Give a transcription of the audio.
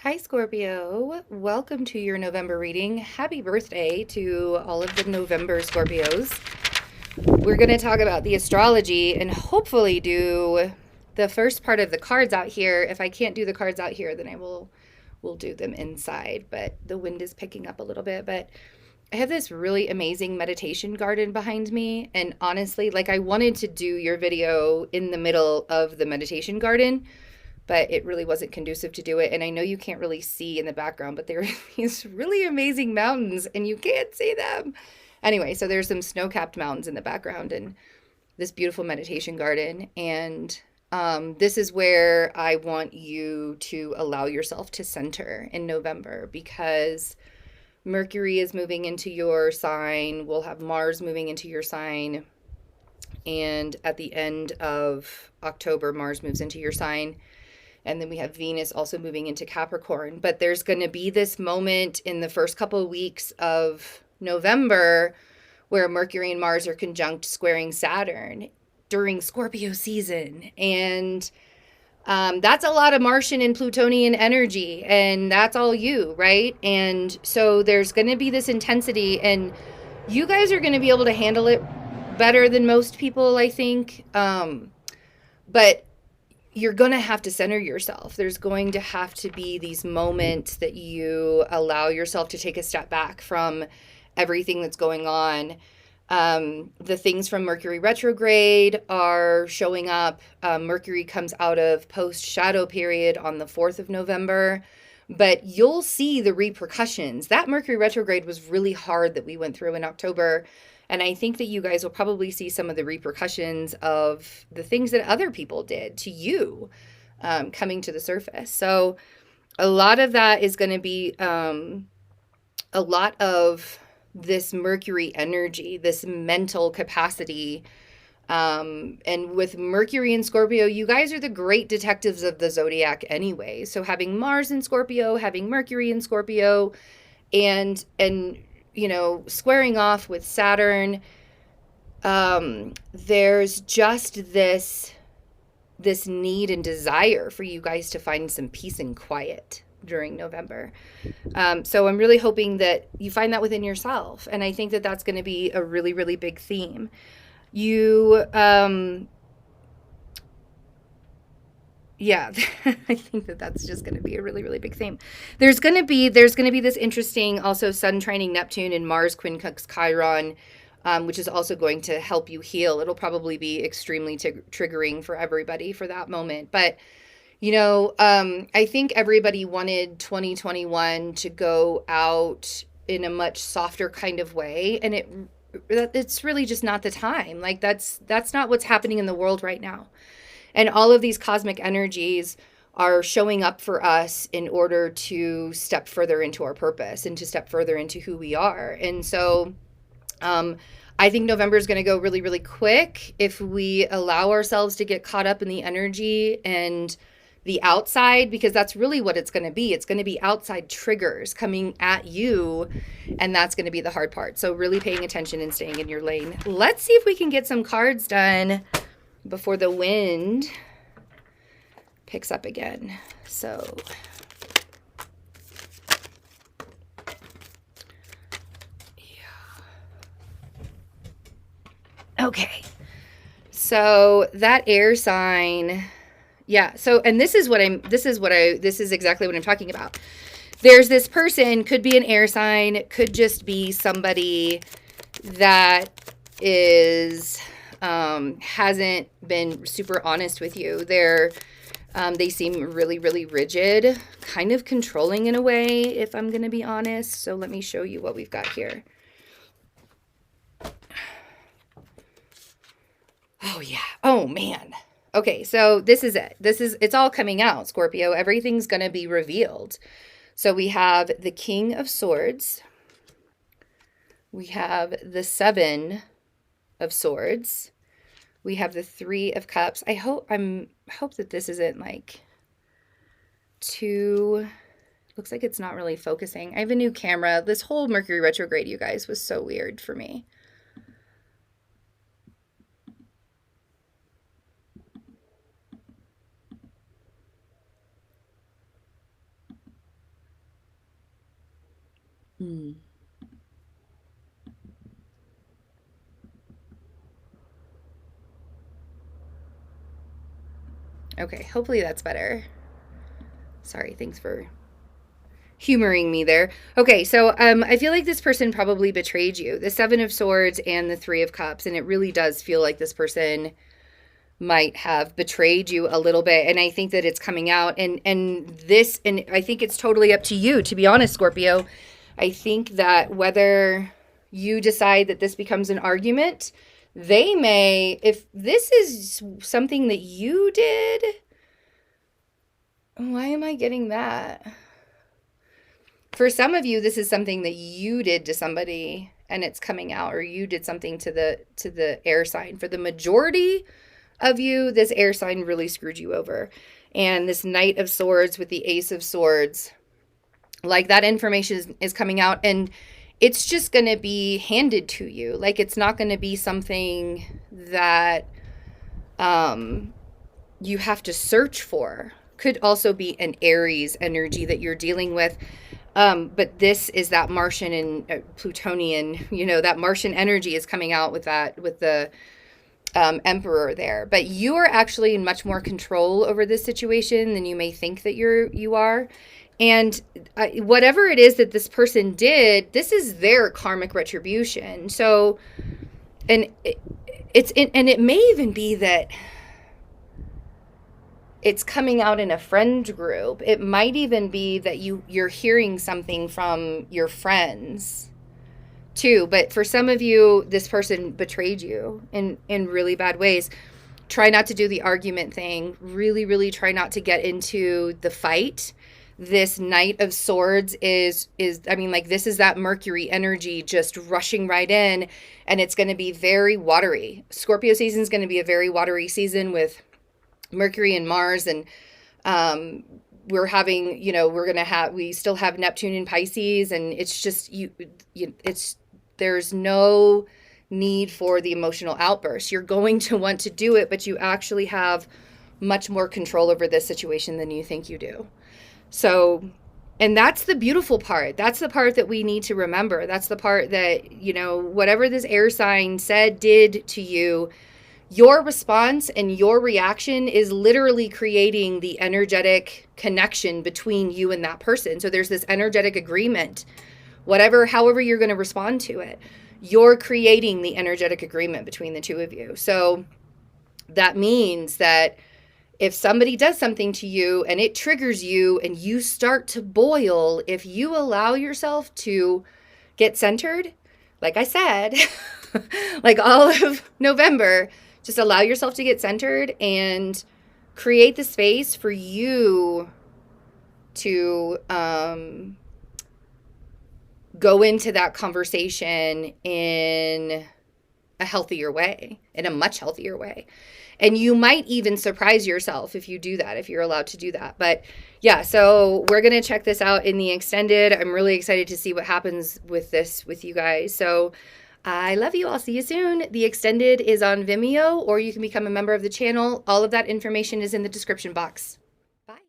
Hi, Scorpio. Welcome to your November reading. Happy birthday to all of the November Scorpios. We're going to talk about the astrology and hopefully do the first part of the cards out here. If I can't do the cards out here, then we'll do them inside, but the wind is picking up a little bit. But I have this really amazing meditation garden behind me, and honestly, like, I wanted to do your video in the middle of the meditation garden, but it really wasn't conducive to do it. And I know you can't really see in the background, but there are these really amazing mountains and you can't see them. Anyway, so there's some snow-capped mountains in the background and this beautiful meditation garden. And this is where I want you to allow yourself to center in November, because Mercury is moving into your sign. We'll have Mars moving into your sign. And at the end of October, Mars moves into your sign. And then we have Venus also moving into Capricorn. But there's going to be this moment in the first couple of weeks of November where Mercury and Mars are conjunct squaring Saturn during Scorpio season. And that's a lot of Martian and Plutonian energy. And that's all you, right? And so there's going to be this intensity. And you guys are going to be able to handle it better than most people, I think. But you're going to have to center yourself. There's going to have to be these moments that you allow yourself to take a step back from everything that's going on. The things from Mercury retrograde are showing up. Mercury comes out of post-shadow period on the 4th of November. But you'll see the repercussions. That Mercury retrograde was really hard that we went through in October. And I think that you guys will probably see some of the repercussions of the things that other people did to you coming to the surface. So a lot of that is going to be a lot of this Mercury energy, this mental capacity. And with Mercury and Scorpio, you guys are the great detectives of the zodiac anyway. So having Mars in Scorpio, having Mercury in Scorpio, and squaring off with Saturn, there's just this need and desire for you guys to find some peace and quiet during November. So I'm really hoping that you find that within yourself. And I think that that's going to be a really, really big theme. Yeah, I think that that's just going to be a really, really big theme. There's going to be this interesting also Sun trining Neptune and Mars quincunx Chiron, which is also going to help you heal. It'll probably be extremely triggering for everybody for that moment. But, I think everybody wanted 2021 to go out in a much softer kind of way. And it's really just not the time. Like, that's not what's happening in the world right now. And all of these cosmic energies are showing up for us in order to step further into our purpose and to step further into who we are. And so I think November is going to go really, really quick if we allow ourselves to get caught up in the energy and the outside, because that's really what it's going to be. It's going to be outside triggers coming at you, and that's going to be the hard part. So really paying attention and staying in your lane. Let's see if we can get some cards done before the wind picks up again. So yeah. Okay. So that air sign, yeah. So, and this is exactly what I'm talking about. There's this person, could be an air sign, could just be somebody that is hasn't been super honest with you. They seem really, really rigid, kind of controlling in a way, if I'm going to be honest. So let me show you what we've got here. Oh, yeah. Oh, man. Okay, so this is it. It's all coming out, Scorpio. Everything's going to be revealed. So we have the King of Swords. We have the Seven of Swords. We have the Three of Cups. I hope that this isn't like too, looks like it's not really focusing. I have a new camera. This whole Mercury retrograde, you guys, was so weird for me. Mm. Okay, hopefully that's better. Sorry, thanks for humoring me there. Okay, so I feel like this person probably betrayed you. The Seven of Swords and the Three of Cups, and it really does feel like this person might have betrayed you a little bit. And I think that it's coming out, and I think it's totally up to you, to be honest, Scorpio. I think that whether you decide that this becomes an argument, they may, if this is something that you did, why am I getting that? For some of you, this is something that you did to somebody and it's coming out, or you did something to the air sign. For the majority of you, this air sign really screwed you over. And this Knight of Swords with the Ace of Swords, like that information is coming out, and it's just going to be handed to you. Like, it's not going to be something that you have to search for. Could also be an Aries energy that you're dealing with. But this is that Martian and Plutonian, that Martian energy is coming out with that, with the Emperor there. But you are actually in much more control over this situation than you may think that you are. And whatever it is that this person did, this is their karmic retribution. So, and it may even be that it's coming out in a friend group. It might even be that you're hearing something from your friends too. But for some of you, this person betrayed you in really bad ways. Try not to do the argument thing. Really, really try not to get into the fight. This Knight of Swords is I mean, like, this is that Mercury energy just rushing right in, and it's going to be very watery. Scorpio season is going to be a very watery season with Mercury and Mars, and we're having, we still have Neptune in Pisces, and it's just there's no need for the emotional outburst. You're going to want to do it, but you actually have much more control over this situation than you think you do. So, and that's the beautiful part. That's the part that we need to remember. That's the part that, whatever this air sign said, did to you, your response and your reaction is literally creating the energetic connection between you and that person. So there's this energetic agreement. However you're going to respond to it, you're creating the energetic agreement between the two of you. So that means that if somebody does something to you and it triggers you and you start to boil, if you allow yourself to get centered, like I said, like all of November, just allow yourself to get centered and create the space for you to go into that conversation in a healthier way, in a much healthier way. And you might even surprise yourself if you do that, if you're allowed to do that. But yeah, so we're going to check this out in the extended. I'm really excited to see what happens with this with you guys. So I love you. I'll see you soon. The extended is on Vimeo, or you can become a member of the channel. All of that information is in the description box. Bye.